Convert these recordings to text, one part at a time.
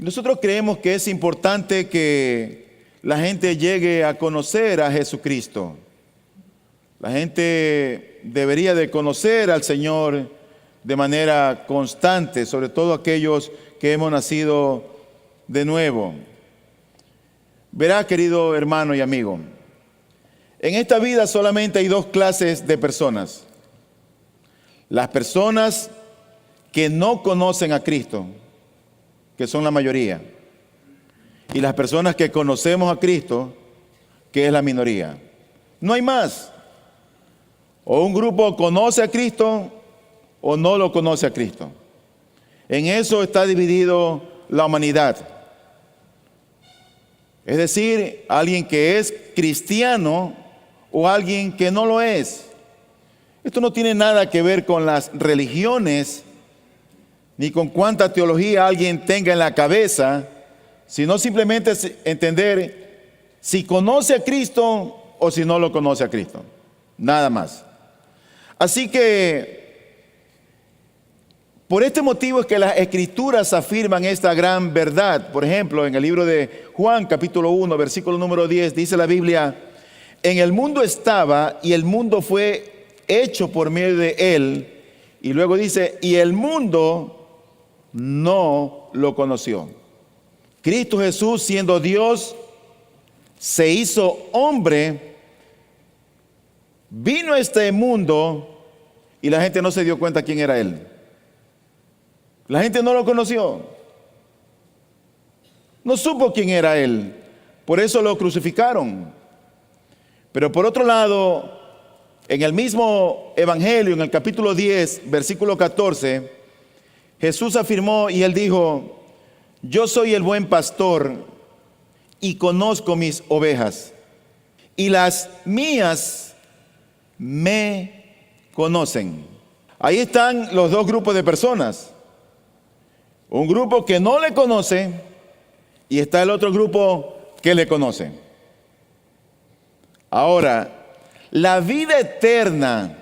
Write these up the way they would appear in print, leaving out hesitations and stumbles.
Y nosotros creemos que es importante que la gente llegue a conocer a Jesucristo. La gente debería de conocer al Señor de manera constante, sobre todo aquellos que hemos nacido de nuevo. Verá, querido hermano y amigo, en esta vida solamente hay dos clases de personas. Las personas que no conocen a Cristo, que son la mayoría, y las personas que conocemos a Cristo, que es la minoría. No hay más. O un grupo conoce a Cristo o no lo conoce a Cristo. En eso está dividido la humanidad. Es decir, alguien que es cristiano o alguien que no lo es. Esto no tiene nada que ver con las religiones, ni con cuánta teología alguien tenga en la cabeza, sino simplemente entender si conoce a Cristo o si no lo conoce a Cristo. Nada más. Así que, por este motivo es que las Escrituras afirman esta gran verdad. Por ejemplo, en el libro de Juan, capítulo 1, versículo número 10, dice la Biblia: en el mundo estaba y el mundo fue hecho por medio de él. Y luego dice, y el mundo no lo conoció. Cristo Jesús, siendo Dios, se hizo hombre, vino a este mundo y la gente no se dio cuenta quién era él. La gente no lo conoció. No supo quién era él. Por eso lo crucificaron. Pero por otro lado, en el mismo Evangelio, en el capítulo 10, versículo 14, Jesús afirmó y él dijo: yo soy el buen pastor y conozco mis ovejas, y las mías me conocen. Ahí están los dos grupos de personas. Un grupo que no le conoce y está el otro grupo que le conoce. Ahora, la vida eterna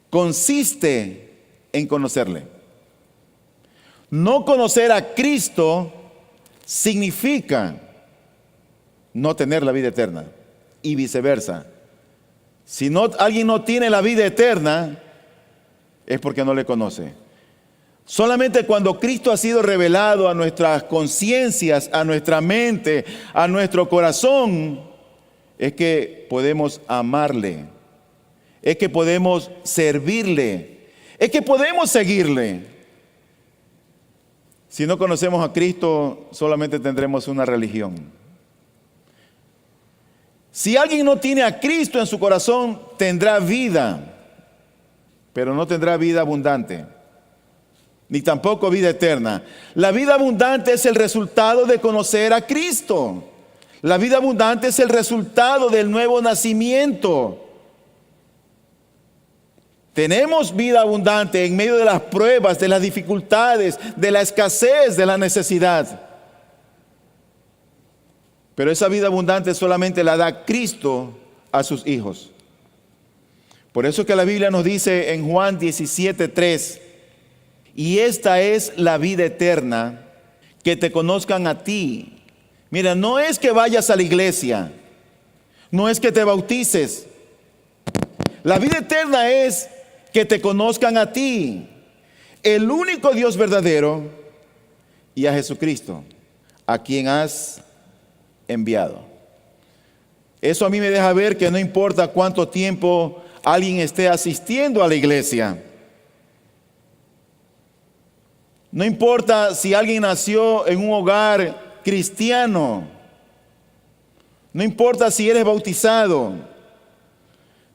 consiste en conocerle. No conocer a Cristo significa no tener la vida eterna y viceversa. Si alguien no tiene la vida eterna, es porque no le conoce. Solamente cuando Cristo ha sido revelado a nuestras conciencias, a nuestra mente, a nuestro corazón, es que podemos amarle, es que podemos servirle, es que podemos seguirle. Si no conocemos a Cristo, solamente tendremos una religión. Si alguien no tiene a Cristo en su corazón, tendrá vida, pero no tendrá vida abundante, ni tampoco vida eterna. La vida abundante es el resultado de conocer a Cristo. La vida abundante es el resultado del nuevo nacimiento. Tenemos vida abundante en medio de las pruebas, de las dificultades, de la escasez, de la necesidad. Pero esa vida abundante solamente la da Cristo a sus hijos. Por eso es que la Biblia nos dice en Juan 17:3, y esta es la vida eterna, que te conozcan a ti. Mira, no es que vayas a la iglesia, no es que te bautices. La vida eterna es que te conozcan a ti, el único Dios verdadero, y a Jesucristo, a quien has enviado. Eso a mí me deja ver que no importa cuánto tiempo alguien esté asistiendo a la iglesia. No importa si alguien nació en un hogar cristiano. No importa si eres bautizado.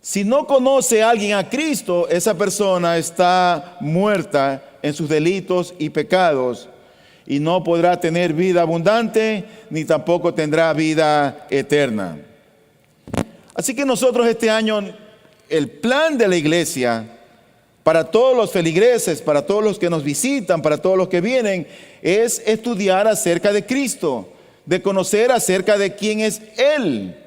Si no conoce a alguien a Cristo, esa persona está muerta en sus delitos y pecados y no podrá tener vida abundante ni tampoco tendrá vida eterna. Así que nosotros este año, el plan de la iglesia para todos los feligreses, para todos los que nos visitan, para todos los que vienen, es estudiar acerca de Cristo, de conocer acerca de quién es Él.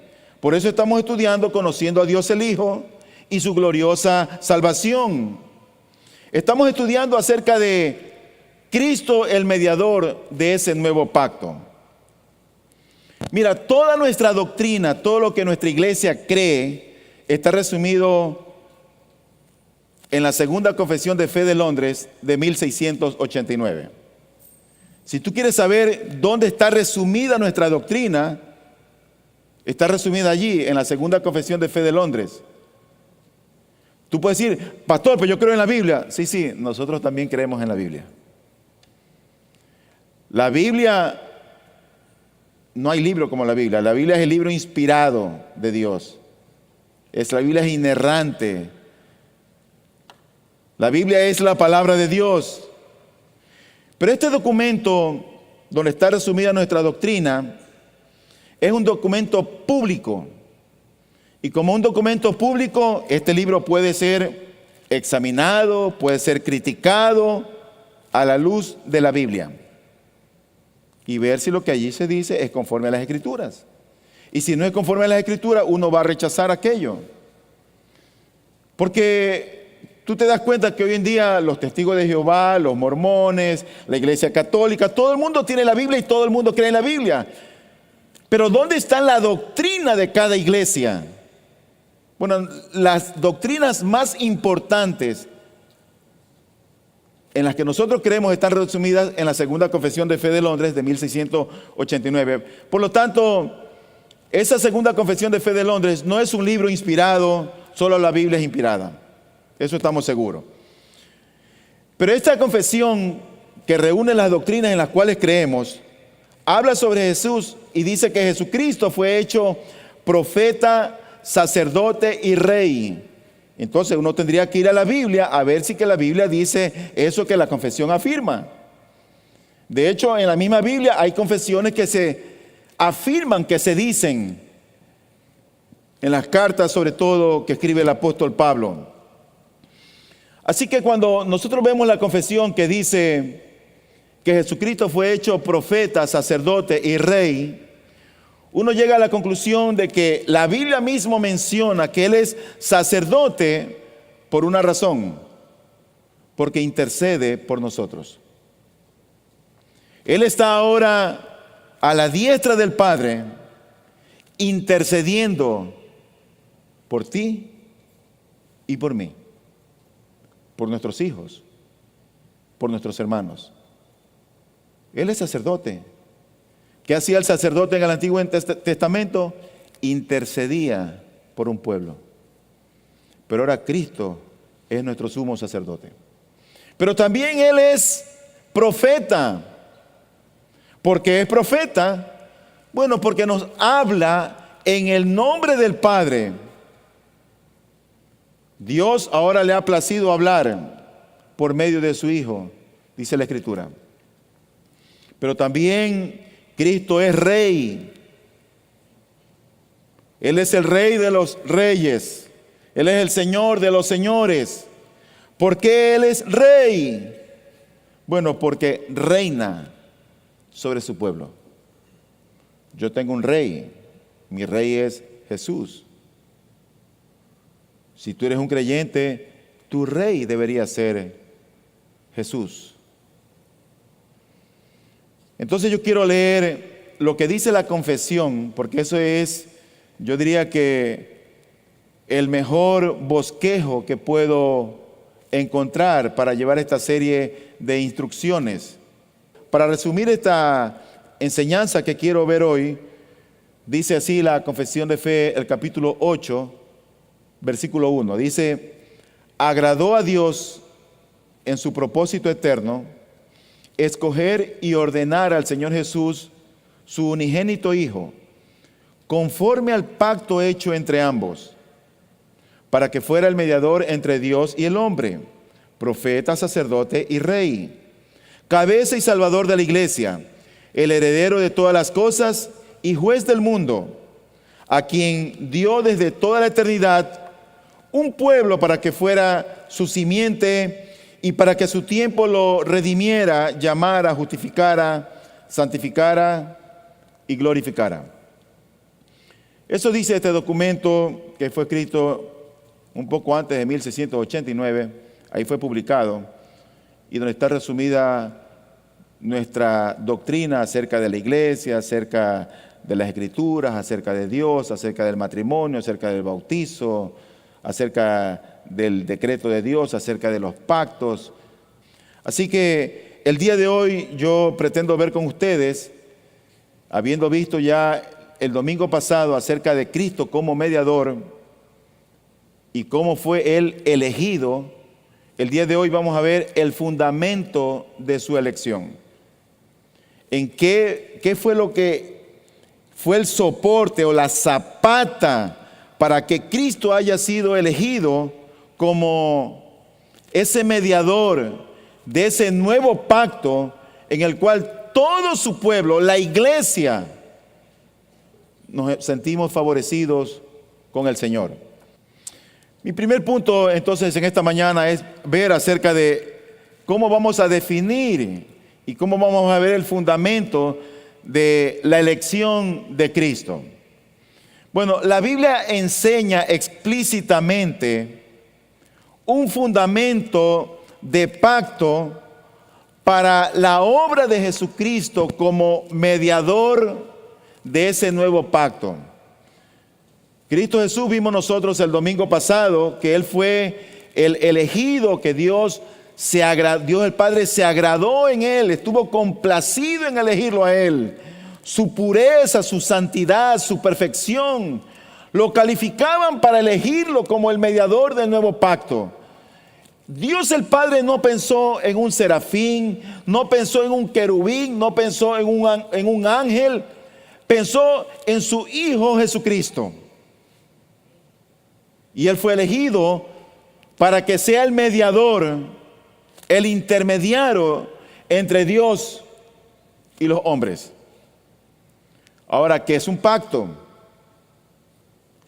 Por eso estamos estudiando conociendo a Dios el Hijo y su gloriosa salvación. Estamos estudiando acerca de Cristo el mediador de ese nuevo pacto. Mira, toda nuestra doctrina, todo lo que nuestra iglesia cree, está resumido en la Segunda Confesión de Fe de Londres de 1689. Si tú quieres saber dónde está resumida nuestra doctrina, está resumida allí, en la Segunda Confesión de Fe de Londres. Tú puedes decir, pastor, pero yo creo en la Biblia. Sí, nosotros también creemos en la Biblia. La Biblia, no hay libro como la Biblia. La Biblia es el libro inspirado de Dios. La Biblia es inerrante. La Biblia es la palabra de Dios. Pero este documento, donde está resumida nuestra doctrina, es un documento público. Y como un documento público, este libro puede ser examinado, puede ser criticado a la luz de la Biblia. Y ver si lo que allí se dice es conforme a las Escrituras. Y si no es conforme a las Escrituras, uno va a rechazar aquello. Porque tú te das cuenta que hoy en día los testigos de Jehová, los mormones, la iglesia católica, todo el mundo tiene la Biblia y todo el mundo cree en la Biblia. Pero ¿dónde está la doctrina de cada iglesia? Bueno, las doctrinas más importantes en las que nosotros creemos están resumidas en la Segunda Confesión de Fe de Londres de 1689. Por lo tanto, esa Segunda Confesión de Fe de Londres no es un libro inspirado, solo la Biblia es inspirada. Eso estamos seguros. Pero esta confesión que reúne las doctrinas en las cuales creemos, habla sobre Jesús y dice que Jesucristo fue hecho profeta, sacerdote y rey. Entonces uno tendría que ir a la Biblia a ver si que la Biblia dice eso que la confesión afirma. De hecho, en la misma Biblia hay confesiones que se afirman, que se dicen en las cartas, sobre todo que escribe el apóstol Pablo. Así que cuando nosotros vemos la confesión que dice que Jesucristo fue hecho profeta, sacerdote y rey, uno llega a la conclusión de que la Biblia mismo menciona que Él es sacerdote por una razón, porque intercede por nosotros. Él está ahora a la diestra del Padre, intercediendo por ti y por mí, por nuestros hijos, por nuestros hermanos. Él es sacerdote. ¿Qué hacía el sacerdote en el Antiguo Testamento? Intercedía por un pueblo. Pero ahora Cristo es nuestro sumo sacerdote. Pero también Él es profeta. ¿Por qué es profeta? Bueno, porque nos habla en el nombre del Padre. Dios ahora le ha placido hablar por medio de su Hijo, dice la Escritura. Pero también Cristo es rey. Él es el rey de los reyes. Él es el Señor de los señores. ¿Por qué Él es rey? Bueno, porque reina sobre su pueblo. Yo tengo un rey. Mi rey es Jesús. Si tú eres un creyente, tu rey debería ser Jesús. Entonces yo quiero leer lo que dice la confesión, porque eso es, yo diría que el mejor bosquejo que puedo encontrar para llevar esta serie de instrucciones. Para resumir esta enseñanza que quiero ver hoy, dice así la confesión de fe, el capítulo 8, versículo 1. Dice, agradó a Dios en su propósito eterno escoger y ordenar al Señor Jesús, su unigénito Hijo, conforme al pacto hecho entre ambos, para que fuera el mediador entre Dios y el hombre, profeta, sacerdote y rey, cabeza y salvador de la iglesia, el heredero de todas las cosas y juez del mundo, a quien dio desde toda la eternidad un pueblo para que fuera su simiente y para que a su tiempo lo redimiera, llamara, justificara, santificara y glorificara. Eso dice este documento que fue escrito un poco antes de 1689, ahí fue publicado, y donde está resumida nuestra doctrina acerca de la iglesia, acerca de las escrituras, acerca de Dios, acerca del matrimonio, acerca del bautizo, acerca del decreto de Dios, acerca de los pactos. Así que el día de hoy yo pretendo ver con ustedes, habiendo visto ya el domingo pasado acerca de Cristo como mediador y cómo fue Él elegido, el día de hoy vamos a ver el fundamento de su elección. ¿En qué fue lo que fue el soporte o la zapata para que Cristo haya sido elegido como ese mediador de ese nuevo pacto en el cual todo su pueblo, la iglesia, nos sentimos favorecidos con el Señor? Mi primer punto entonces en esta mañana es ver acerca de cómo vamos a definir y cómo vamos a ver el fundamento de la elección de Cristo. Bueno, la Biblia enseña explícitamente un fundamento de pacto para la obra de Jesucristo como mediador de ese nuevo pacto. Cristo Jesús, vimos nosotros el domingo pasado que Él fue el elegido, que Dios el Padre se agradó en Él, estuvo complacido en elegirlo a Él. Su pureza, su santidad, su perfección, lo calificaban para elegirlo como el mediador del nuevo pacto. Dios el Padre no pensó en un serafín, no pensó en un querubín, no pensó en un ángel, pensó en su Hijo Jesucristo. Y Él fue elegido para que sea el mediador, el intermediario entre Dios y los hombres. Ahora, ¿qué es un pacto?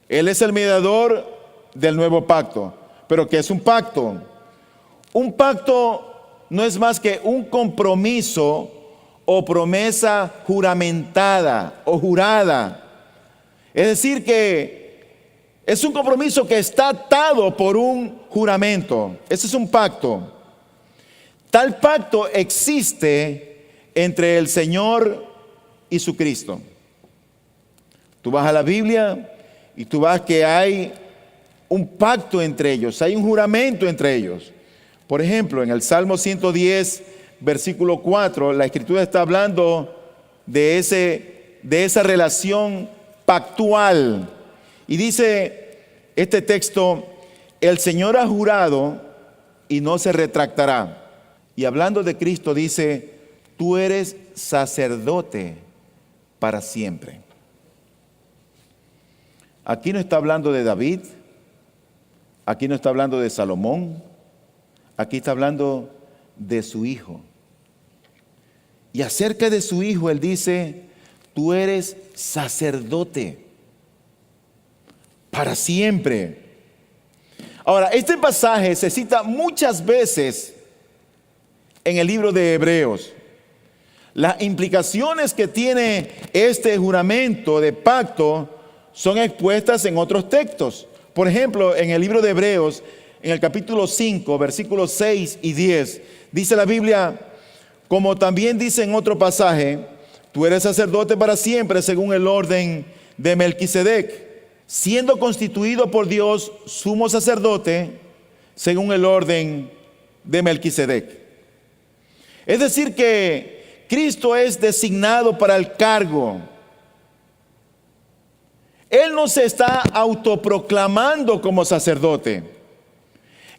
Él es el mediador del nuevo pacto. ¿Pero qué es un pacto? Un pacto no es más que un compromiso o promesa juramentada o jurada. Es decir, que es un compromiso que está atado por un juramento. Ese es un pacto. Tal pacto existe entre el Señor y su Cristo. Tú vas a la Biblia y tú vas que hay un pacto entre ellos, hay un juramento entre ellos. Por ejemplo, en el Salmo 110, versículo 4, la Escritura está hablando de esa relación pactual. Y dice este texto: el Señor ha jurado y no se retractará. Y hablando de Cristo dice: tú eres sacerdote para siempre. Aquí no está hablando de David, aquí no está hablando de Salomón, aquí está hablando de su Hijo. Y acerca de su Hijo Él dice: tú eres sacerdote para siempre. Ahora, este pasaje se cita muchas veces en el libro de Hebreos. Las implicaciones que tiene este juramento de pacto son expuestas en otros textos. Por ejemplo, en el libro de Hebreos, en el capítulo 5, versículos 6 y 10, dice la Biblia, como también dice en otro pasaje: tú eres sacerdote para siempre según el orden de Melquisedec, siendo constituido por Dios sumo sacerdote según el orden de Melquisedec. Es decir que Cristo es designado para el cargo. Él no se está autoproclamando como sacerdote.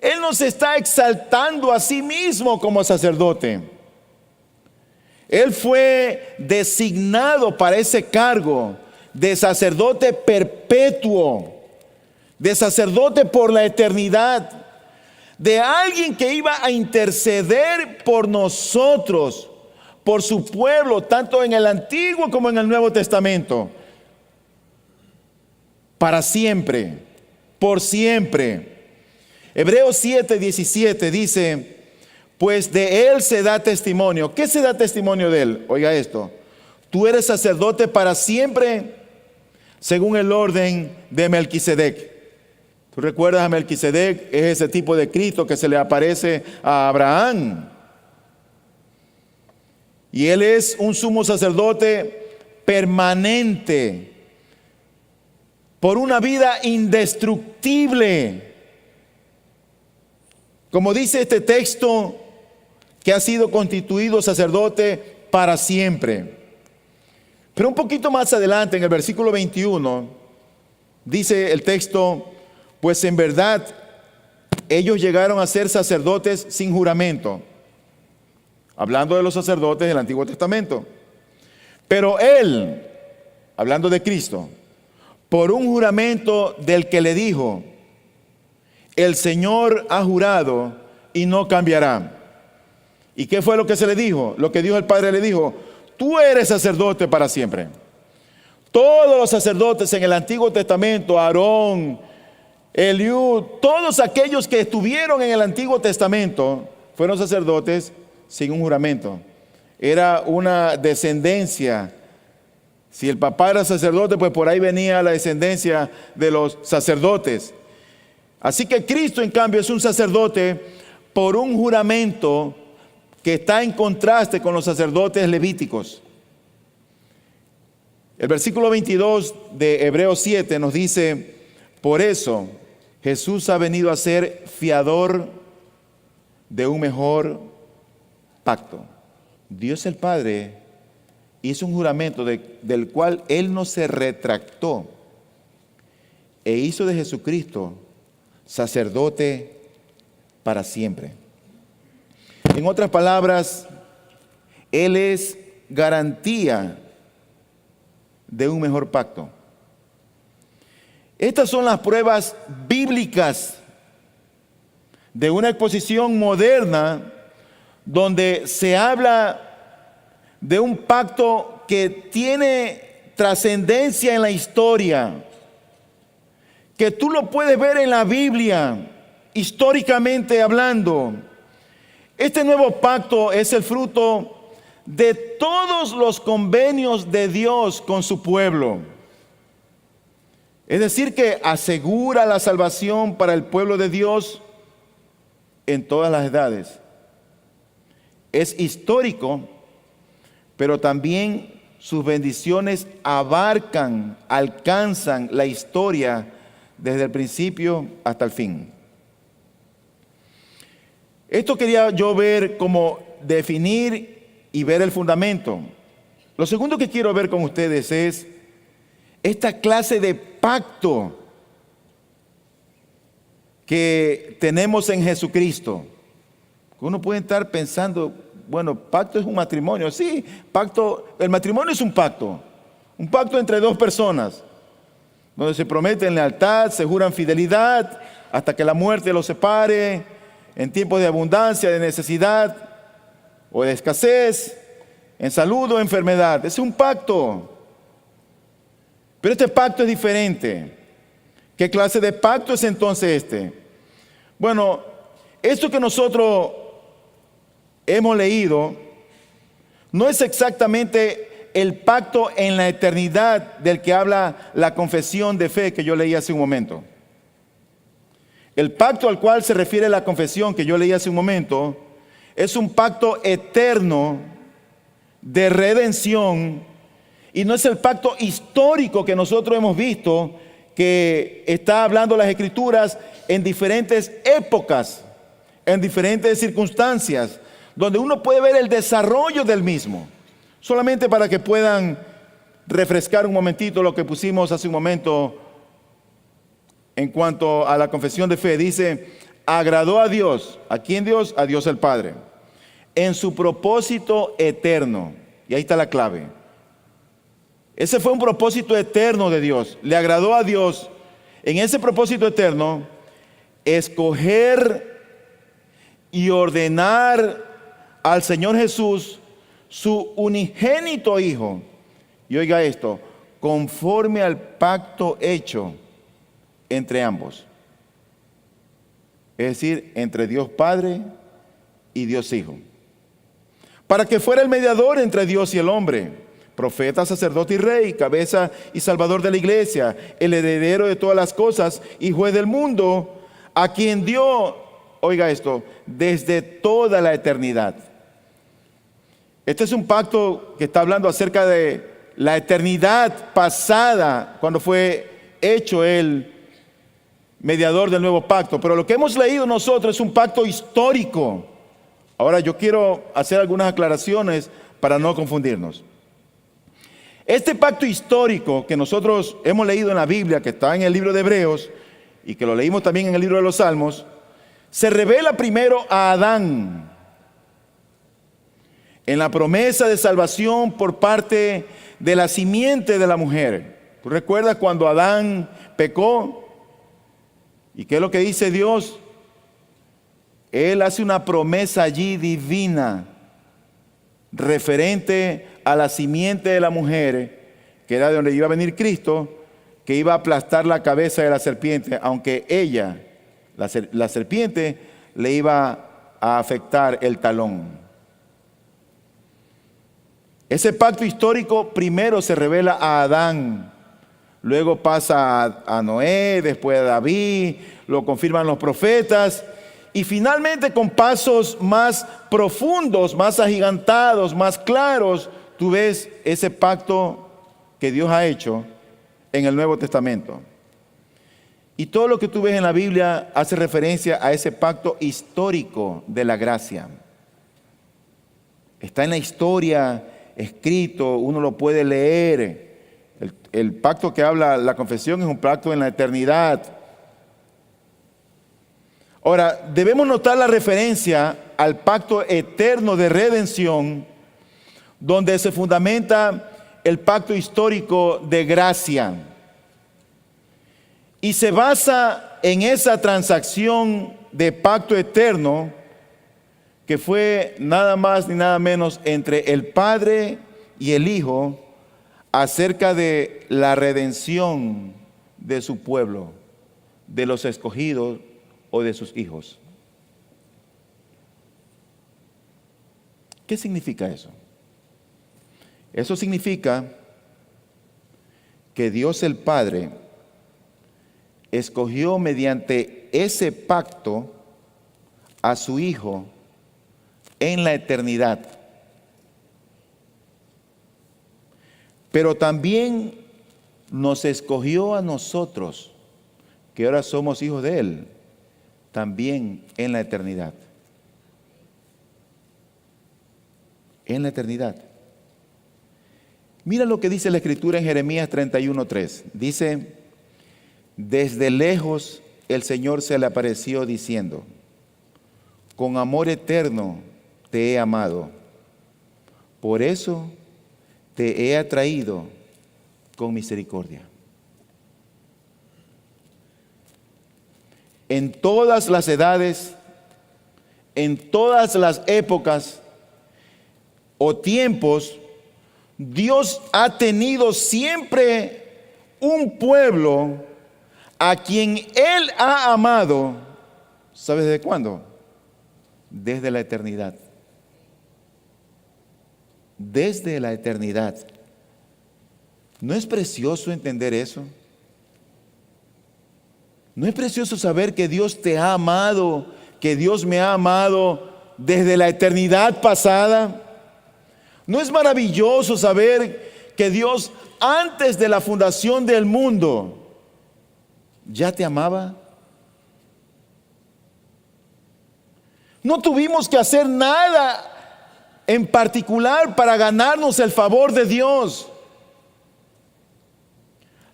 Él no se está exaltando a sí mismo como sacerdote. Él fue designado para ese cargo de sacerdote perpetuo, de sacerdote por la eternidad, de alguien que iba a interceder por nosotros, por su pueblo, tanto en el Antiguo como en el Nuevo Testamento, para siempre, por siempre. Hebreos 7:17 dice: pues de Él se da testimonio. ¿Qué se da testimonio de Él? Oiga esto: tú eres sacerdote para siempre según el orden de Melquisedec. ¿Tú recuerdas a Melquisedec? Es ese tipo de Cristo que se le aparece a Abraham. Y Él es un sumo sacerdote permanente, por una vida indestructible. Como dice este texto, que ha sido constituido sacerdote para siempre. Pero un poquito más adelante, en el versículo 21, dice el texto: pues en verdad ellos llegaron a ser sacerdotes sin juramento. Hablando de los sacerdotes del Antiguo Testamento. Pero Él, hablando de Cristo, por un juramento del que le dijo: el Señor ha jurado y no cambiará. ¿Y qué fue lo que se le dijo? Lo que dijo el Padre, le dijo: tú eres sacerdote para siempre. Todos los sacerdotes en el Antiguo Testamento, Aarón, Eliud, todos aquellos que estuvieron en el Antiguo Testamento fueron sacerdotes sin un juramento. Era una descendencia. Si el papá era sacerdote, pues por ahí venía la descendencia de los sacerdotes. Así que Cristo, en cambio, es un sacerdote por un juramento que está en contraste con los sacerdotes levíticos. El versículo 22 de Hebreos 7 nos dice: por eso Jesús ha venido a ser fiador de un mejor pacto. Dios el Padre hizo un juramento del cual Él no se retractó, e hizo de Jesucristo sacerdote para siempre. En otras palabras, Él es garantía de un mejor pacto. Estas son las pruebas bíblicas de una exposición moderna donde se habla de un pacto que tiene trascendencia en la historia, que tú lo puedes ver en la Biblia, históricamente hablando. Este nuevo pacto es el fruto de todos los convenios de Dios con su pueblo. Es decir, que asegura la salvación para el pueblo de Dios en todas las edades. Es histórico, pero también sus bendiciones alcanzan la historia desde el principio hasta el fin. Esto quería yo ver, como definir y ver el fundamento. Lo segundo que quiero ver con ustedes es esta clase de pacto que tenemos en Jesucristo. Uno puede estar pensando, bueno, pacto es un matrimonio. Sí, pacto, el matrimonio es un pacto entre dos personas, donde se prometen lealtad, se juran fidelidad, hasta que la muerte los separe, en tiempos de abundancia, de necesidad o de escasez, en salud o enfermedad. Es un pacto. Pero este pacto es diferente. ¿Qué clase de pacto es entonces este? Bueno, esto que nosotros hemos leído no es exactamente el pacto en la eternidad del que habla la confesión de fe que yo leí hace un momento. El pacto al cual se refiere la confesión que yo leí hace un momento es un pacto eterno de redención, y no es el pacto histórico que nosotros hemos visto, que está hablando las Escrituras en diferentes épocas, en diferentes circunstancias, donde uno puede ver el desarrollo del mismo. Solamente para que puedan refrescar un momentito lo que pusimos hace un momento en cuanto a la confesión de fe. Dice: agradó a Dios. ¿A quién Dios? A Dios el Padre, en su propósito eterno. Y ahí está la clave. Ese fue un propósito eterno de Dios. Le agradó a Dios en ese propósito eterno escoger y ordenar al Señor Jesús, su unigénito Hijo. Y oiga esto: conforme al pacto hecho entre ambos. Es decir, entre Dios Padre y Dios Hijo, para que fuera el mediador entre Dios y el hombre, profeta, sacerdote y rey, cabeza y salvador de la iglesia, el heredero de todas las cosas y juez del mundo, a quien dio, oiga esto, desde toda la eternidad. Este es un pacto que está hablando acerca de la eternidad pasada, cuando fue hecho el mediador del nuevo pacto. Pero lo que hemos leído nosotros es un pacto histórico. Ahora yo quiero hacer algunas aclaraciones para no confundirnos. Este pacto histórico que nosotros hemos leído en la Biblia, que está en el libro de Hebreos y que lo leímos también en el libro de los Salmos, se revela primero a Adán en la promesa de salvación por parte de la simiente de la mujer. ¿Tú recuerdas cuando Adán pecó? ¿Y qué es lo que dice Dios? Él hace una promesa allí divina referente a la simiente de la mujer, que era de donde iba a venir Cristo, que iba a aplastar la cabeza de la serpiente, aunque ella, la serpiente, le iba a afectar el talón. Ese pacto histórico primero se revela a Adán, luego pasa a Noé, después a David, lo confirman los profetas, y finalmente con pasos más profundos, más agigantados, más claros, tú ves ese pacto que Dios ha hecho en el Nuevo Testamento. Y todo lo que tú ves en la Biblia hace referencia a ese pacto histórico de la gracia. Está en la historia escrito, uno lo puede leer. El pacto que habla la confesión es un pacto en la eternidad. Ahora, debemos notar la referencia al pacto eterno de redención, donde se fundamenta el pacto histórico de gracia. Y se basa en esa transacción de pacto eterno que fue nada más ni nada menos entre el Padre y el Hijo acerca de la redención de su pueblo, de los escogidos o de sus hijos. ¿Qué significa eso? Eso significa que Dios el Padre escogió mediante ese pacto a su Hijo en la eternidad. Pero también nos escogió a nosotros, que ahora somos hijos de Él, también en la eternidad. En la eternidad. Mira lo que dice la Escritura en Jeremías 31:3. Dice: desde lejos el Señor se le apareció diciendo: con amor eterno te he amado, por eso te he atraído con misericordia. En todas las edades, en todas las épocas o tiempos, Dios ha tenido siempre un pueblo a quien Él ha amado. ¿Sabes desde cuándo? Desde la eternidad. Desde la eternidad. ¿No es precioso entender eso? ¿No es precioso saber que Dios te ha amado, que Dios me ha amado desde la eternidad pasada? ¿No es maravilloso saber que Dios antes de la fundación del mundo ya te amaba? No tuvimos que hacer nada en particular para ganarnos el favor de Dios.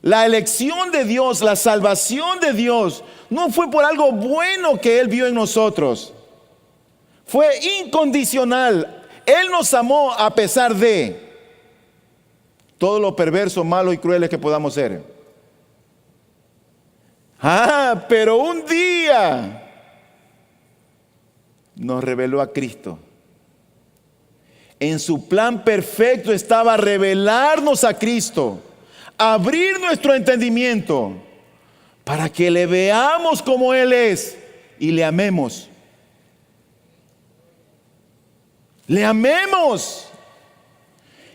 La elección de Dios, la salvación de Dios, no fue por algo bueno que Él vio en nosotros. Fue incondicional. Él nos amó a pesar de todo lo perverso, malo y crueles que podamos ser. Pero un día nos reveló a Cristo. En su plan perfecto estaba revelarnos a Cristo, abrir nuestro entendimiento para que le veamos como Él es y le amemos. Le amemos.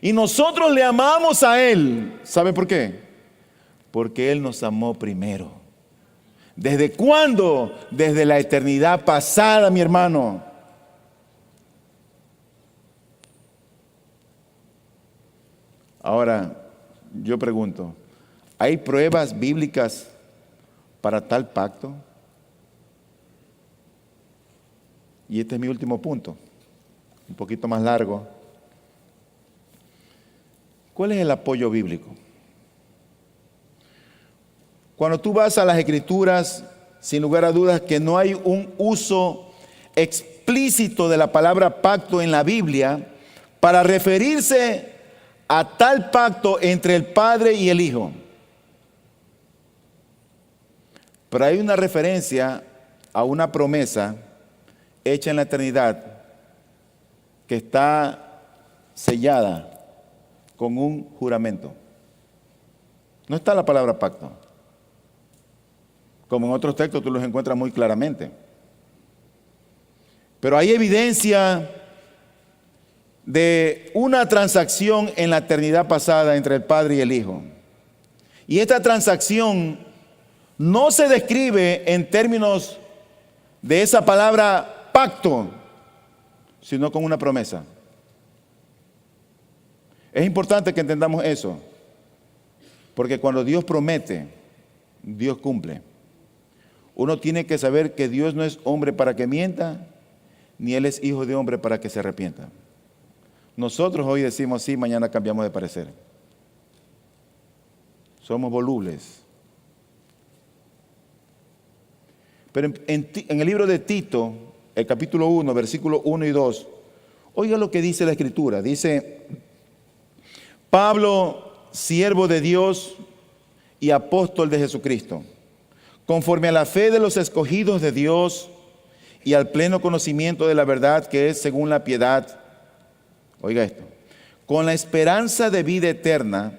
Y nosotros le amamos a Él. ¿Sabe por qué? Porque Él nos amó primero. ¿Desde cuándo? Desde la eternidad pasada, mi hermano. Ahora, yo pregunto, ¿hay pruebas bíblicas para tal pacto? Y este es mi último punto, un poquito más largo. ¿Cuál es el apoyo bíblico? Cuando tú vas a las Escrituras, sin lugar a dudas que no hay un uso explícito de la palabra pacto en la Biblia para referirse a tal pacto entre el Padre y el Hijo. Pero hay una referencia a una promesa hecha en la eternidad que está sellada con un juramento. No está la palabra pacto. Como en otros textos tú los encuentras muy claramente. Pero hay evidencia de una transacción en la eternidad pasada entre el Padre y el Hijo. Y esta transacción no se describe en términos de esa palabra pacto, sino con una promesa. Es importante que entendamos eso, porque cuando Dios promete, Dios cumple. Uno tiene que saber que Dios no es hombre para que mienta, ni Él es hijo de hombre para que se arrepienta. Nosotros hoy decimos sí, mañana cambiamos de parecer. Somos volubles. Pero en el libro de Tito, el capítulo 1, versículos 1 y 2, oiga lo que dice la Escritura. Dice, Pablo, siervo de Dios y apóstol de Jesucristo, conforme a la fe de los escogidos de Dios y al pleno conocimiento de la verdad que es según la piedad, oiga esto, con la esperanza de vida eterna,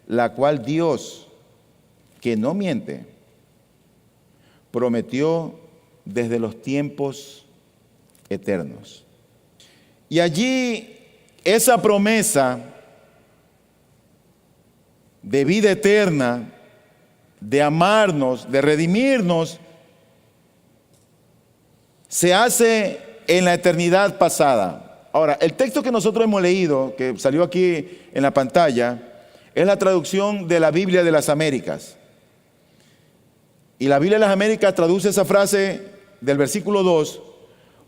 la cual Dios, que no miente, prometió desde los tiempos eternos. Y allí esa promesa de vida eterna, de amarnos, de redimirnos, se hace en la eternidad pasada. Ahora, el texto que nosotros hemos leído, que salió aquí en la pantalla, es la traducción de la Biblia de las Américas. Y la Biblia de las Américas traduce esa frase del versículo 2,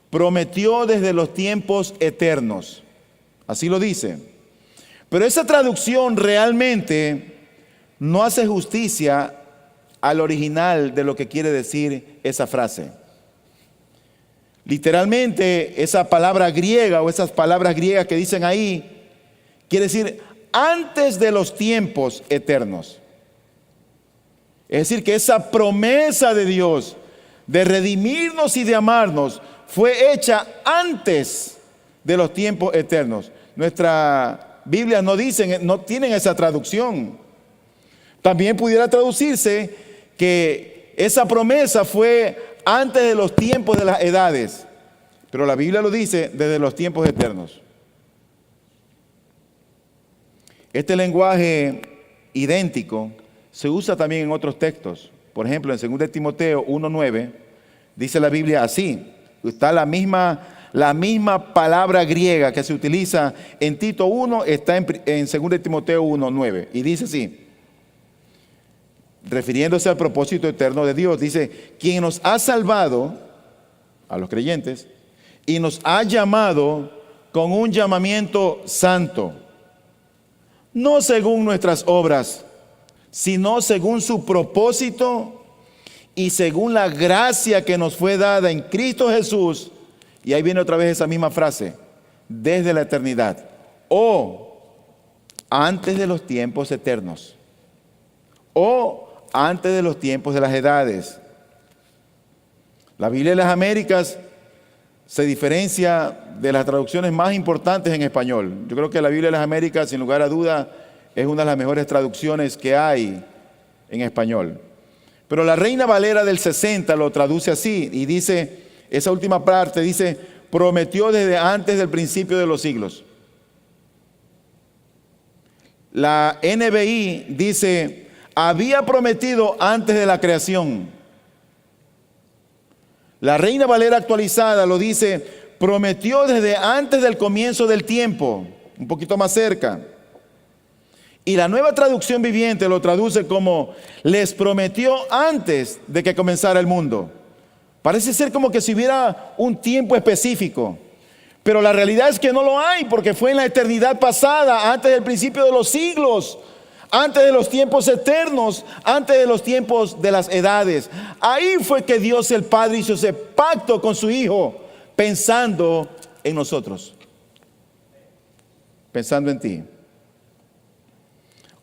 prometió desde los tiempos eternos. Así lo dice. Pero esa traducción realmente no hace justicia al original de lo que quiere decir esa frase. Literalmente, esa palabra griega o esas palabras griegas que dicen ahí, quiere decir antes de los tiempos eternos. Es decir, que esa promesa de Dios de redimirnos y de amarnos fue hecha antes de los tiempos eternos. Nuestra Biblia no tienen esa traducción. También pudiera traducirse que esa promesa fue antes de los tiempos de las edades, pero la Biblia lo dice desde los tiempos eternos. Este lenguaje idéntico se usa también en otros textos. Por ejemplo, en 2 Timoteo 1:9 dice la Biblia así. Está la misma palabra griega que se utiliza en Tito 1, está en 2 Timoteo 1:9 y dice así, refiriéndose al propósito eterno de Dios, dice, quien nos ha salvado, a los creyentes, y nos ha llamado con un llamamiento santo, no según nuestras obras, sino según su propósito y según la gracia que nos fue dada en Cristo Jesús. Y ahí viene otra vez esa misma frase, desde la eternidad, o antes de los tiempos eternos, o antes de los tiempos de las edades. La Biblia de las Américas se diferencia de las traducciones más importantes en español. Yo creo que la Biblia de las Américas, sin lugar a duda, es una de las mejores traducciones que hay en español. Pero la Reina Valera del 60 lo traduce así y dice, esa última parte dice, prometió desde antes del principio de los siglos. La NBI dice, había prometido antes de la creación. La Reina Valera actualizada lo dice, prometió desde antes del comienzo del tiempo, un poquito más cerca. Y la Nueva Traducción Viviente lo traduce como les prometió antes de que comenzara el mundo. Parece ser como que si hubiera un tiempo específico. Pero la realidad es que no lo hay, porque fue en la eternidad pasada, antes del principio de los siglos, antes de los tiempos eternos, antes de los tiempos de las edades. Ahí fue que Dios el Padre hizo ese pacto con su Hijo, pensando en nosotros, pensando en ti.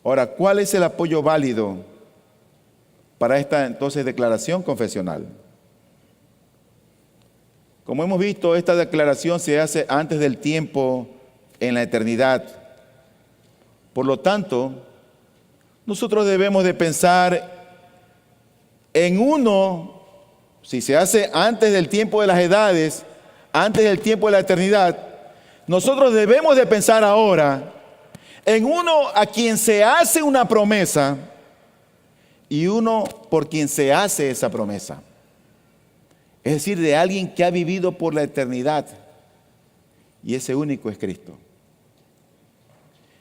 Ahora, ¿cuál es el apoyo válido para esta entonces declaración confesional? Como hemos visto, esta declaración se hace antes del tiempo, en la eternidad. Por lo tanto, nosotros debemos de pensar en uno, si se hace antes del tiempo de las edades, antes del tiempo de la eternidad, nosotros debemos de pensar ahora en uno a quien se hace una promesa y uno por quien se hace esa promesa. Es decir, de alguien que ha vivido por la eternidad, y ese único es Cristo.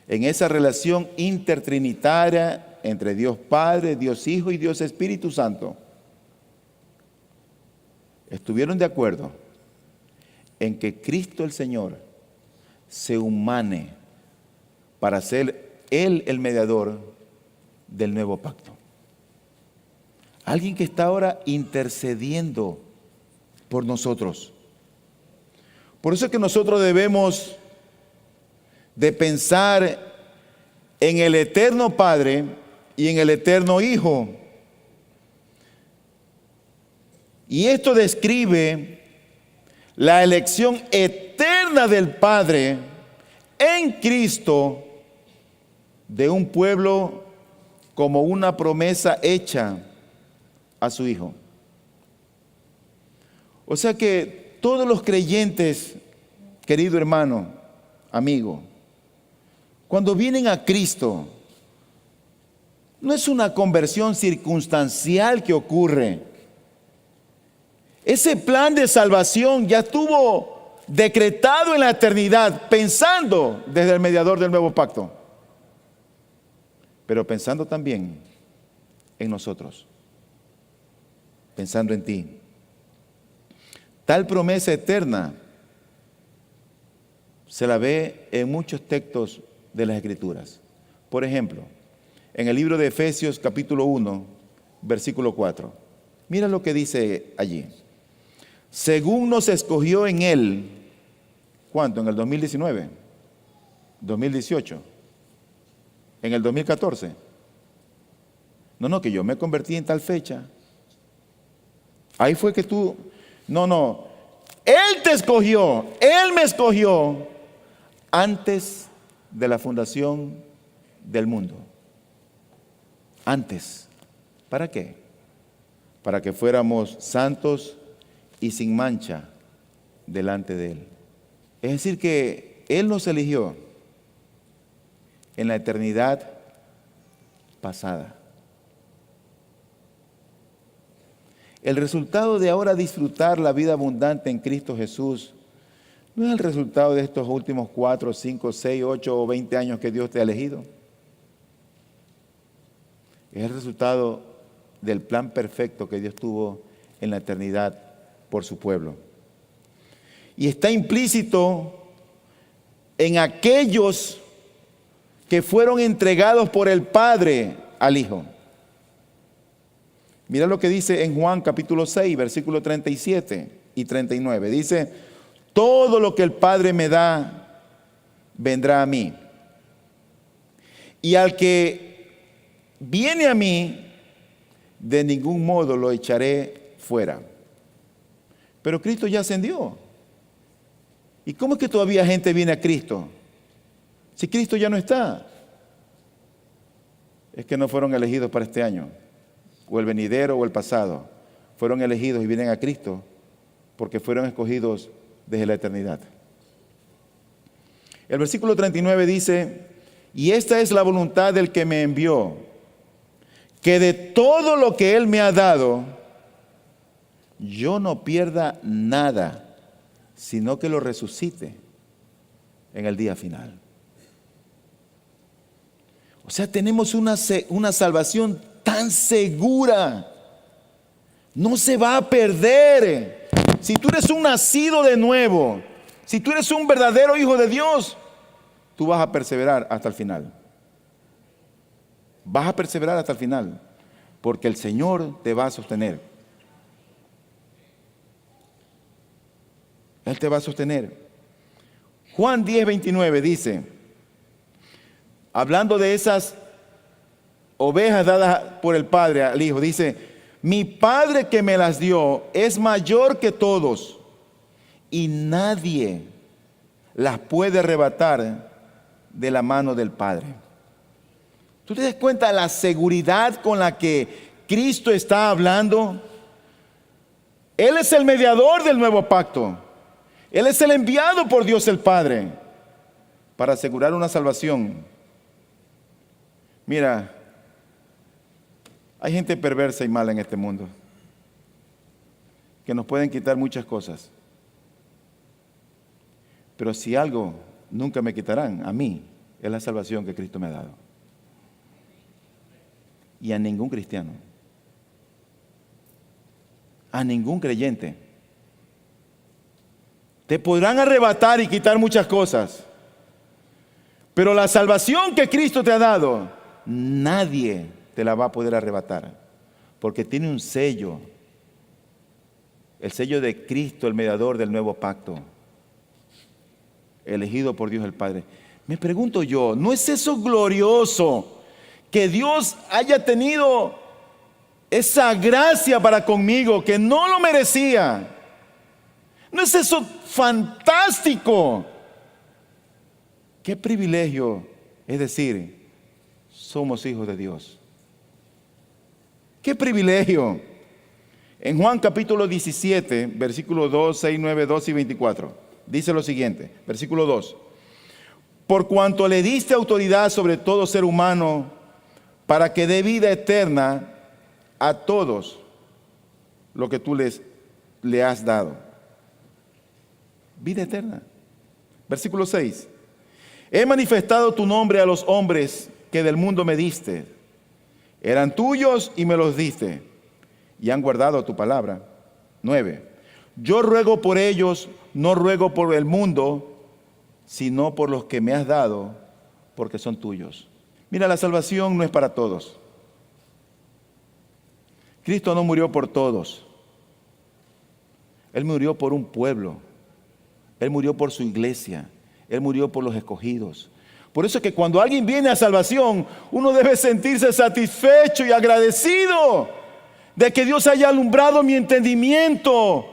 En esa relación intertrinitaria entre Dios Padre, Dios Hijo y Dios Espíritu Santo, estuvieron de acuerdo en que Cristo el Señor se humane para ser Él el mediador del nuevo pacto. Alguien que está ahora intercediendo por nosotros. Por eso es que nosotros debemos de pensar en el eterno Padre y en el eterno Hijo. Y esto describe la elección eterna del Padre en Cristo de un pueblo como una promesa hecha a su Hijo. O sea que todos los creyentes, querido hermano, amigo, cuando vienen a Cristo, no es una conversión circunstancial que ocurre. Ese plan de salvación ya estuvo decretado en la eternidad, pensando desde el mediador del nuevo pacto, pero pensando también en nosotros, pensando en ti. Tal promesa eterna se la ve en muchos textos de las Escrituras. Por ejemplo, en el libro de Efesios capítulo 1, versículo 4. Mira lo que dice allí. Según nos escogió en Él, ¿cuánto? ¿En el 2019? ¿2018? ¿En el 2014? No, que yo me convertí en tal fecha. Ahí fue que tú... No, Él te escogió, Él me escogió antes de la fundación del mundo. Antes. ¿Para qué? Para que fuéramos santos y sin mancha delante de Él. Es decir que Él nos eligió en la eternidad pasada. El resultado de ahora disfrutar la vida abundante en Cristo Jesús no es el resultado de estos últimos 4, 5, 6, 8 o 20 años que Dios te ha elegido. Es el resultado del plan perfecto que Dios tuvo en la eternidad por su pueblo. Y está implícito en aquellos que fueron entregados por el Padre al Hijo. Mira lo que dice en Juan capítulo 6, versículos 37 y 39. Dice, todo lo que el Padre me da, vendrá a mí. Y al que viene a mí, de ningún modo lo echaré fuera. Pero Cristo ya ascendió. ¿Y cómo es que todavía gente viene a Cristo? Si Cristo ya no está. Es que no fueron elegidos para este año, o el venidero o el pasado. Fueron elegidos y vienen a Cristo porque fueron escogidos desde la eternidad. El versículo 39 dice, y esta es la voluntad del que me envió, que de todo lo que Él me ha dado, yo no pierda nada, sino que lo resucite en el día final. O O sea, tenemos una salvación tan segura. No se va a perder. Si tú eres un nacido de nuevo, si tú eres un verdadero hijo de Dios, tú vas a perseverar hasta el final. Vas a perseverar hasta el final, porque el Señor te va a sostener. Él te va a sostener. Juan 10:29 dice, hablando de esas ovejas dadas por el Padre al Hijo, dice: mi Padre que me las dio es mayor que todos, y nadie las puede arrebatar de la mano del Padre. ¿Tú te das cuenta de la seguridad con la que Cristo está hablando? Él es el mediador del nuevo pacto. Él es el enviado por Dios el Padre para asegurar una salvación. Mira, hay gente perversa y mala en este mundo que nos pueden quitar muchas cosas. Pero si algo nunca me quitarán a mí, es la salvación que Cristo me ha dado. Y a ningún cristiano, a ningún creyente. Te podrán arrebatar y quitar muchas cosas, pero la salvación que Cristo te ha dado, nadie te la va a poder arrebatar, porque tiene un sello, el sello de Cristo, el mediador del nuevo pacto, elegido por Dios el Padre. Me pregunto yo, ¿no es eso glorioso que Dios haya tenido esa gracia para conmigo que no lo merecía? ¿No es eso fantástico? Qué privilegio es decir, somos hijos de Dios. Qué privilegio. En Juan capítulo 17, versículos 2, 6, 9, 12 y 24, dice lo siguiente, versículo 2. Por cuanto le diste autoridad sobre todo ser humano, para que dé vida eterna a todos lo que tú le has dado. Vida eterna. Versículo 6. He manifestado tu nombre a los hombres que del mundo me diste. Eran tuyos y me los diste, y han guardado tu palabra. 9. Yo ruego por ellos, no ruego por el mundo, sino por los que me has dado, porque son tuyos. Mira, la salvación no es para todos. Cristo no murió por todos. Él murió por un pueblo. Él murió por su iglesia. Él murió por los escogidos. Por eso es que cuando alguien viene a salvación, uno debe sentirse satisfecho y agradecido de que Dios haya alumbrado mi entendimiento,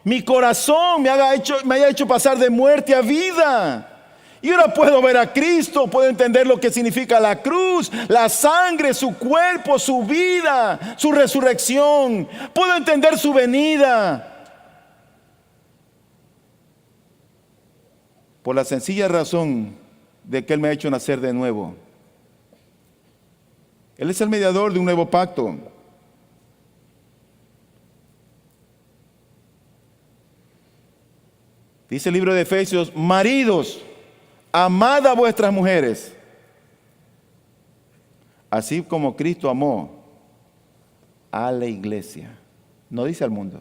mi corazón, me haya hecho pasar de muerte a vida. Y ahora puedo ver a Cristo, puedo entender lo que significa la cruz, la sangre, su cuerpo, su vida, su resurrección. Puedo entender su venida. Por la sencilla razón de que Él me ha hecho nacer de nuevo. Él es el mediador de un nuevo pacto. Dice el libro de Efesios: maridos, amad a vuestras mujeres, así como Cristo amó a la iglesia. No dice al mundo.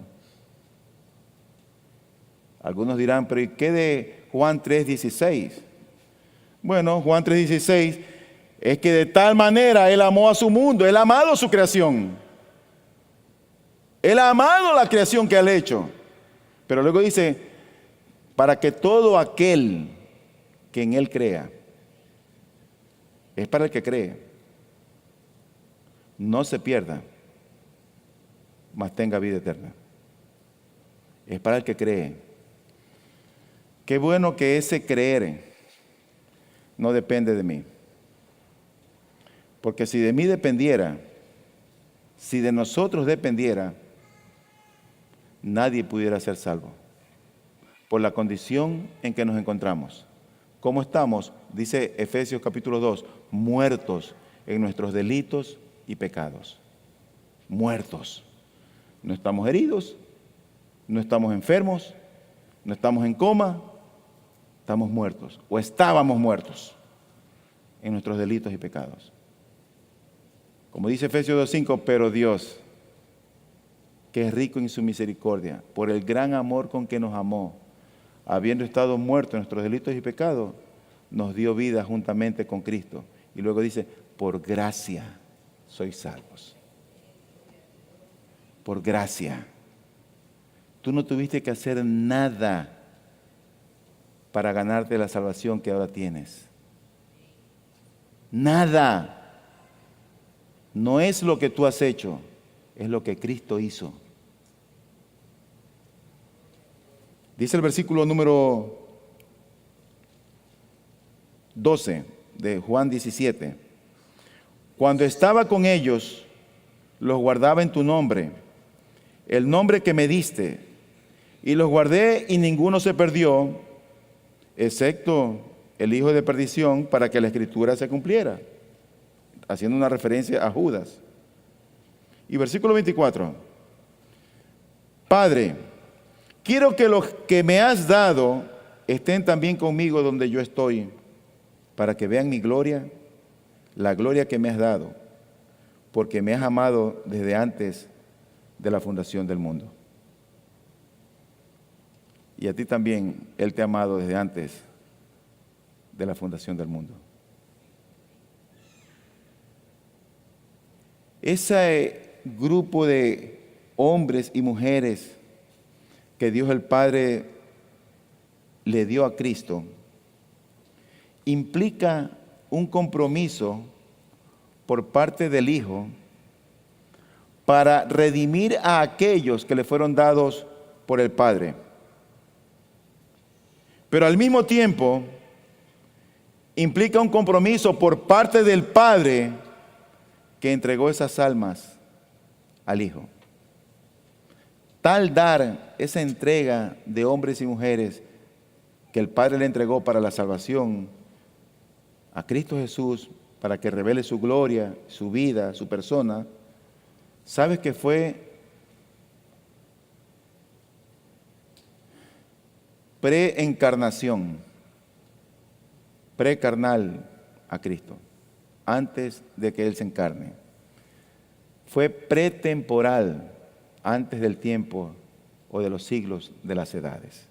Algunos dirán, pero ¿y qué de Juan 3:16? Bueno, Juan 3:16 es que de tal manera Él amó a su mundo, Él ha amado su creación. Él ha amado la creación que Él ha hecho. Pero luego dice, para que todo aquel que en Él crea, es para el que cree, no se pierda, mas tenga vida eterna. Es para el que cree. Qué bueno que ese creer no depende de mí. Porque si de mí dependiera, si de nosotros dependiera, nadie pudiera ser salvo. Por la condición en que nos encontramos. ¿Cómo estamos? Dice Efesios capítulo 2, muertos en nuestros delitos y pecados. Muertos. No estamos heridos, no estamos enfermos, no estamos en coma. Estamos muertos, o estábamos muertos en nuestros delitos y pecados. Como dice Efesios 2:5, pero Dios, que es rico en su misericordia, por el gran amor con que nos amó, habiendo estado muertos en nuestros delitos y pecados, nos dio vida juntamente con Cristo. Y luego dice, por gracia sois salvos. Por gracia. Tú no tuviste que hacer nada para ganarte la salvación que ahora tienes. Nada. No es lo que tú has hecho, es lo que Cristo hizo. Dice el versículo número 12 de Juan 17. Cuando estaba con ellos, los guardaba en tu nombre, el nombre que me diste, y los guardé y ninguno se perdió, excepto el hijo de perdición, para que la escritura se cumpliera. Haciendo una referencia a Judas. Y versículo 24. Padre, quiero que los que me has dado estén también conmigo donde yo estoy, para que vean mi gloria, la gloria que me has dado, porque me has amado desde antes de la fundación del mundo. Y a ti también Él te ha amado desde antes de la fundación del mundo. Ese grupo de hombres y mujeres que Dios el Padre le dio a Cristo implica un compromiso por parte del Hijo para redimir a aquellos que le fueron dados por el Padre. Pero al mismo tiempo implica un compromiso por parte del Padre que entregó esas almas al Hijo. Tal dar esa entrega de hombres y mujeres que el Padre le entregó para la salvación a Cristo Jesús, para que revele su gloria, su vida, su persona, ¿sabes que fue preencarnación, precarnal a Cristo, antes de que Él se encarne? Fue pretemporal, antes del tiempo o de los siglos de las edades.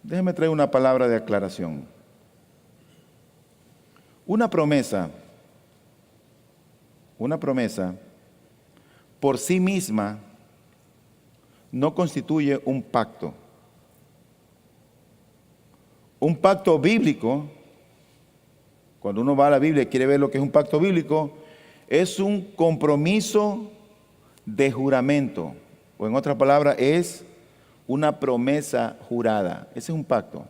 Déjeme traer una palabra de aclaración. Una promesa por sí misma no constituye un pacto. Un pacto bíblico, cuando uno va a la Biblia y quiere ver lo que es un pacto bíblico, es un compromiso de juramento, o en otras palabras, es una promesa jurada. Ese es un pacto.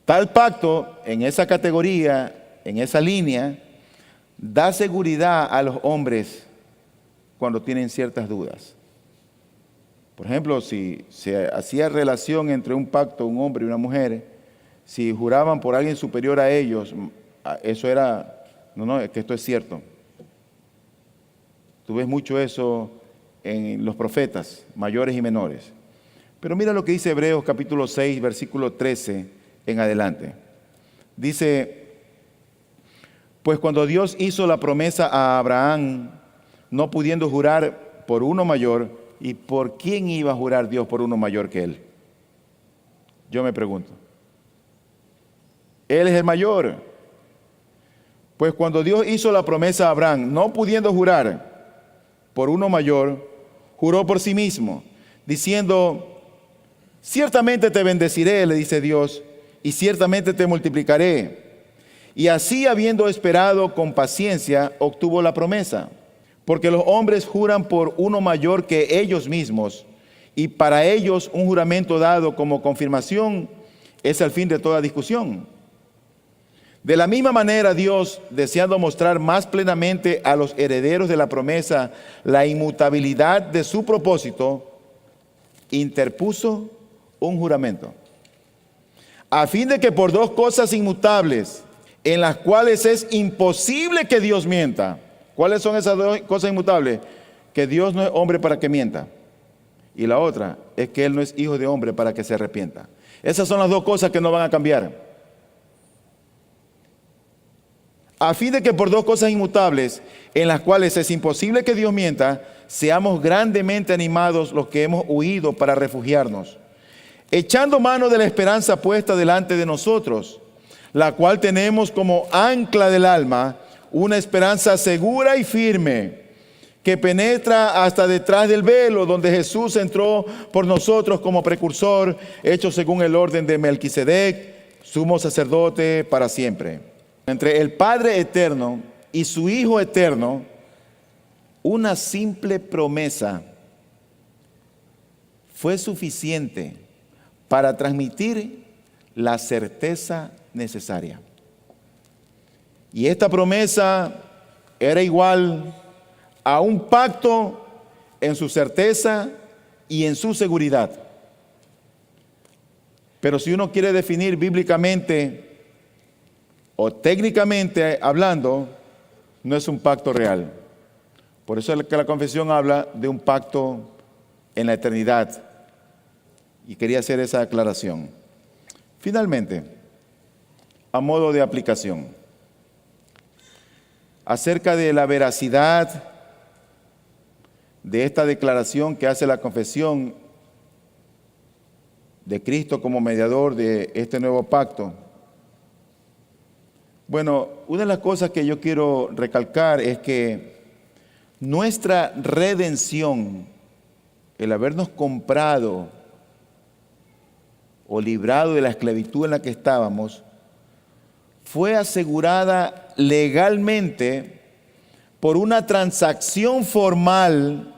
Tal pacto, en esa categoría, en esa línea, da seguridad a los hombres cuando tienen ciertas dudas. Por ejemplo, si se hacía relación entre un pacto, un hombre y una mujer, si juraban por alguien superior a ellos, eso era, no, es que esto es cierto. Tú ves mucho eso en los profetas, mayores y menores. Pero mira lo que dice Hebreos capítulo 6, versículo 13 en adelante. Dice, pues cuando Dios hizo la promesa a Abraham, no pudiendo jurar por uno mayor, ¿y por quién iba a jurar Dios por uno mayor que él? Yo me pregunto. Él es el mayor. Pues cuando Dios hizo la promesa a Abraham, no pudiendo jurar por uno mayor, juró por sí mismo, diciendo, ciertamente te bendeciré, le dice Dios, y ciertamente te multiplicaré. Y así, habiendo esperado con paciencia, obtuvo la promesa. Porque los hombres juran por uno mayor que ellos mismos, y para ellos un juramento dado como confirmación es el fin de toda discusión. De la misma manera, Dios, deseando mostrar más plenamente a los herederos de la promesa la inmutabilidad de su propósito, interpuso un juramento, a fin de que por dos cosas inmutables, en las cuales es imposible que Dios mienta. ¿Cuáles son esas dos cosas inmutables? Que Dios no es hombre para que mienta. Y la otra es que Él no es hijo de hombre para que se arrepienta. Esas son las dos cosas que no van a cambiar. a fin de que por dos cosas inmutables, en las cuales es imposible que Dios mienta, seamos grandemente animados los que hemos huido para refugiarnos, echando mano de la esperanza puesta delante de nosotros, la cual tenemos como ancla del alma, una esperanza segura y firme, que penetra hasta detrás del velo, donde Jesús entró por nosotros como precursor, hecho según el orden de Melquisedec, sumo sacerdote para siempre. Entre el Padre eterno y su Hijo eterno, una simple promesa fue suficiente para transmitir la certeza necesaria. Y esta promesa era igual a un pacto en su certeza y en su seguridad. Pero si uno quiere definir bíblicamente o técnicamente hablando, no es un pacto real. Por eso es que la confesión habla de un pacto en la eternidad. Y quería hacer esa aclaración. Finalmente, a modo de aplicación, acerca de la veracidad de esta declaración que hace la confesión de Cristo como mediador de este nuevo pacto. Bueno, una de las cosas que yo quiero recalcar es que nuestra redención, el habernos comprado o librado de la esclavitud en la que estábamos, fue asegurada legalmente por una transacción formal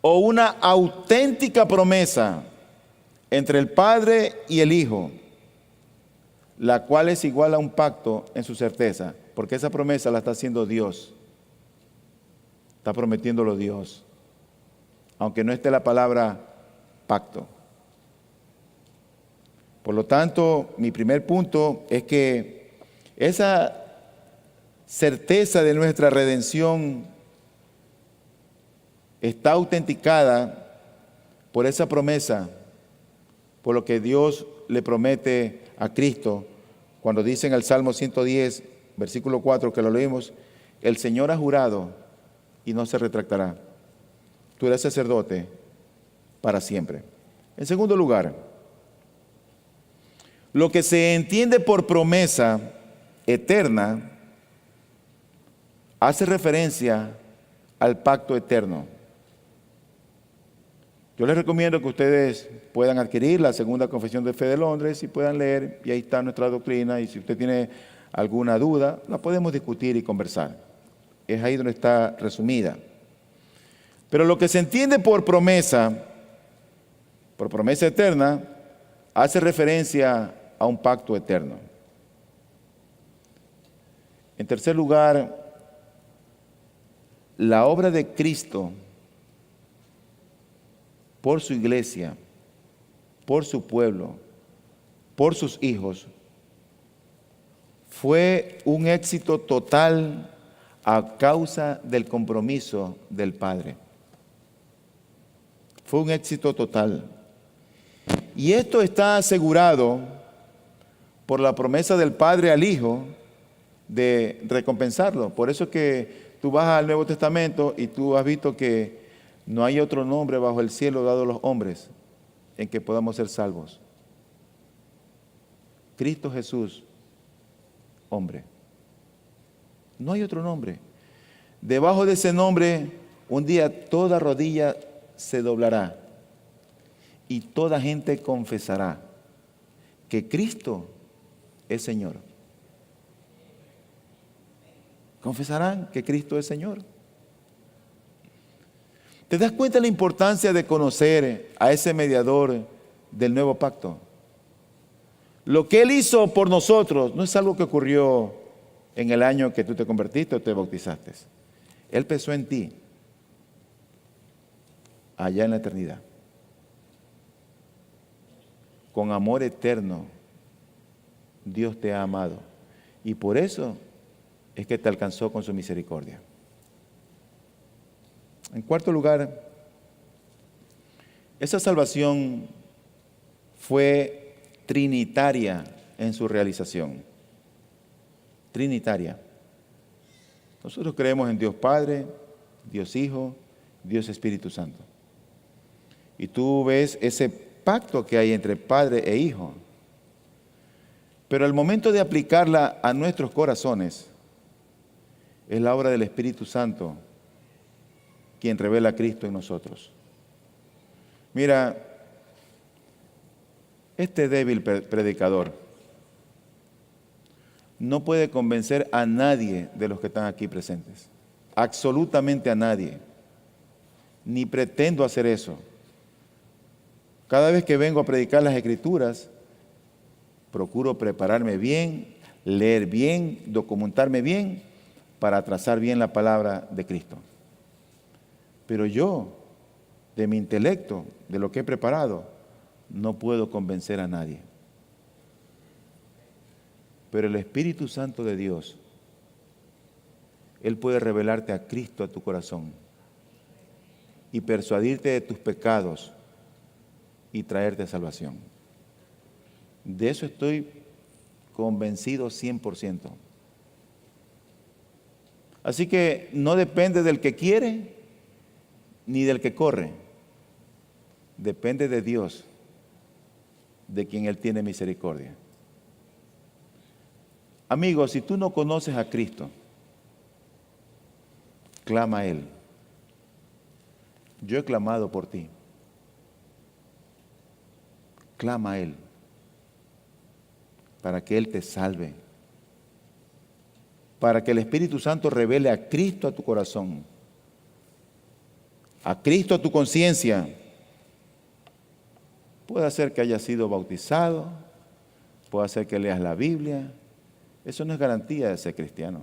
o una auténtica promesa entre el Padre y el Hijo, la cual es igual a un pacto en su certeza, porque esa promesa la está haciendo Dios, está prometiéndolo Dios, aunque no esté la palabra pacto. Por lo tanto, mi primer punto es que esa certeza de nuestra redención está autenticada por esa promesa, por lo que Dios le promete a Cristo cuando dice en el Salmo 110, versículo 4, que lo leímos: el Señor ha jurado y no se retractará. Tú eres sacerdote para siempre. En segundo lugar, lo que se entiende por promesa eterna hace referencia al pacto eterno. Yo les recomiendo que ustedes puedan adquirir la Segunda Confesión de Fe de Londres y puedan leer, y ahí está nuestra doctrina, y si usted tiene alguna duda, la podemos discutir y conversar. Es ahí donde está resumida. Pero lo que se entiende por promesa eterna, hace referencia a un pacto eterno. En tercer lugar, la obra de Cristo por su iglesia, por su pueblo, por sus hijos, fue un éxito total a causa del compromiso del Padre. Fue un éxito total. Y esto está asegurado por la promesa del Padre al Hijo de recompensarlo. Por eso es que tú vas al Nuevo Testamento y tú has visto que no hay otro nombre bajo el cielo dado a los hombres en que podamos ser salvos. Cristo Jesús, hombre. No hay otro nombre. Debajo de ese nombre, un día toda rodilla se doblará y toda gente confesará que Cristo es Señor. Confesarán que Cristo es Señor. ¿Te das cuenta de la importancia de conocer a ese mediador del nuevo pacto? Lo que Él hizo por nosotros no es algo que ocurrió en el año que tú te convertiste o te bautizaste. Él pensó en ti allá en la eternidad. Con amor eterno, Dios te ha amado. Y por eso es que te alcanzó con su misericordia. En cuarto lugar, esa salvación fue trinitaria en su realización. Trinitaria. Nosotros creemos en Dios Padre, Dios Hijo, Dios Espíritu Santo. Y tú ves ese pacto que hay entre Padre e Hijo. Pero al momento de aplicarla a nuestros corazones, es la obra del Espíritu Santo quien revela a Cristo en nosotros. Mira, este débil predicador no puede convencer a nadie de los que están aquí presentes. Absolutamente a nadie. Ni pretendo hacer eso. Cada vez que vengo a predicar las Escrituras, procuro prepararme bien, leer bien, documentarme bien, para trazar bien la palabra de Cristo. Pero yo, de mi intelecto, de lo que he preparado, no puedo convencer a nadie. Pero el Espíritu Santo de Dios, Él puede revelarte a Cristo a tu corazón y persuadirte de tus pecados y traerte salvación. De eso estoy convencido 100%. Así que no depende del que quiere ni del que corre. Depende de Dios, de quien Él tiene misericordia. Amigos, si tú no conoces a Cristo, clama a Él. Yo he clamado por ti. Clama a Él para que Él te salve, para que el Espíritu Santo revele a Cristo a tu corazón, a Cristo a tu conciencia. Puede ser que hayas sido bautizado, puede ser que leas la Biblia. Eso no es garantía de ser cristiano.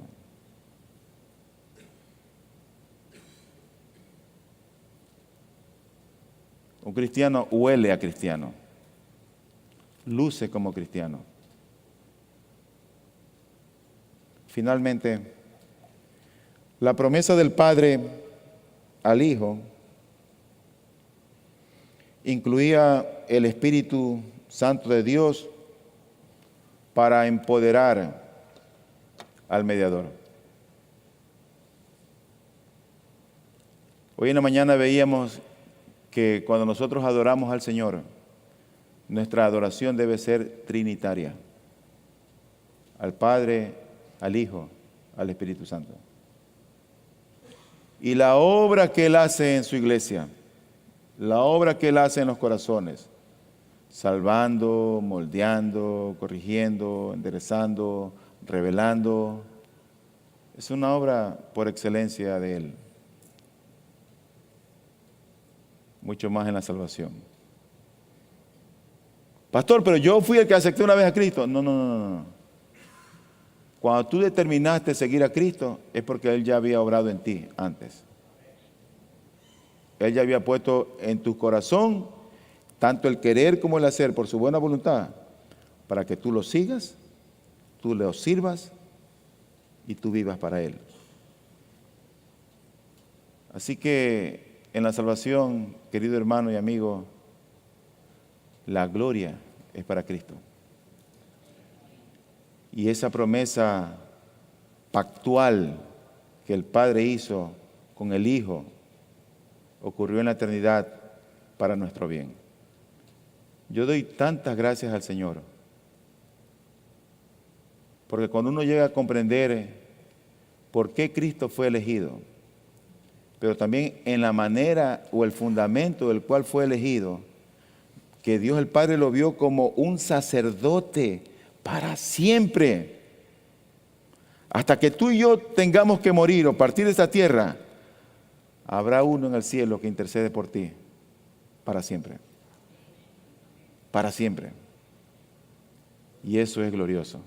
Un cristiano huele a cristiano, luce como cristiano. Finalmente, la promesa del Padre al Hijo incluía el Espíritu Santo de Dios para empoderar al mediador. Hoy en la mañana veíamos que cuando nosotros adoramos al Señor, nuestra adoración debe ser trinitaria, al Padre, al Hijo, al Espíritu Santo. Y la obra que Él hace en su iglesia, la obra que Él hace en los corazones, salvando, moldeando, corrigiendo, enderezando, revelando, es una obra por excelencia de Él. Mucho más en la salvación. Pastor, pero yo fui el que acepté una vez a Cristo. No. Cuando tú determinaste seguir a Cristo, es porque Él ya había obrado en ti antes. Él ya había puesto en tu corazón tanto el querer como el hacer por su buena voluntad, para que tú lo sigas, tú le sirvas y tú vivas para Él. Así que en la salvación, querido hermano y amigo, la gloria es para Cristo. Y esa promesa pactual que el Padre hizo con el Hijo ocurrió en la eternidad para nuestro bien. Yo doy tantas gracias al Señor, porque cuando uno llega a comprender por qué Cristo fue elegido, pero también en la manera o el fundamento del cual fue elegido, que Dios el Padre lo vio como un sacerdote para siempre. Hasta que tú y yo tengamos que morir o partir de esta tierra, habrá uno en el cielo que intercede por ti para siempre. Para siempre. Y eso es glorioso.